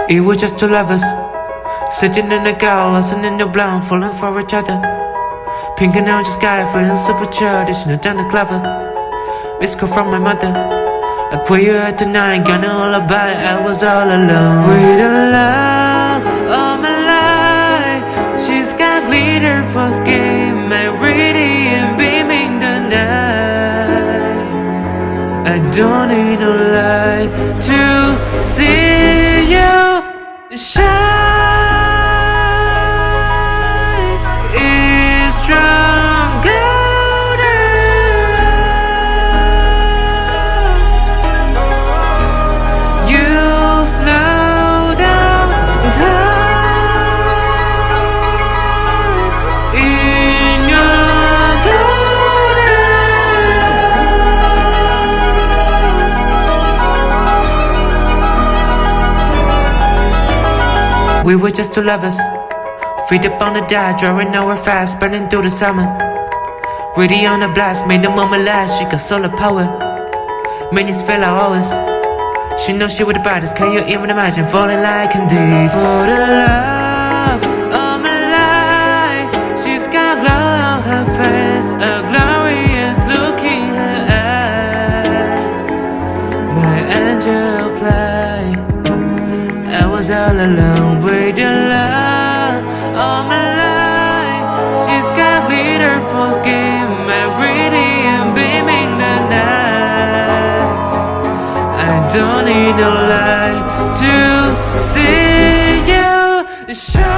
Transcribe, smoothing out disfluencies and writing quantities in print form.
It was just two lovers, sitting in the car, listening to blonde, falling for each other. Pink and orange sky, feeling super childish, no down the clever. Missed call from my mother, like where you at tonight, got no all about it, I was all alone. With the love of my life, she's got glitter for skin, my radiant beaming the night. I don't need no light to see you shine. It's stronger than you slow down in your golden. We were just two lovers, feet up on the dive, drawing nowhere fast, burning through the summer. Ready on the blast, made the moment last. She got solar power, minutes feel like hours. She knows she with the brightest. Can you even imagine falling like indeed? For the love of my life, she's got glow on her face, a glorious look in her eyes. My angel fly, I was all alone with the love of my life. She's got glitter for skin, my radiant beaming the night. I don't need no light to see you shine.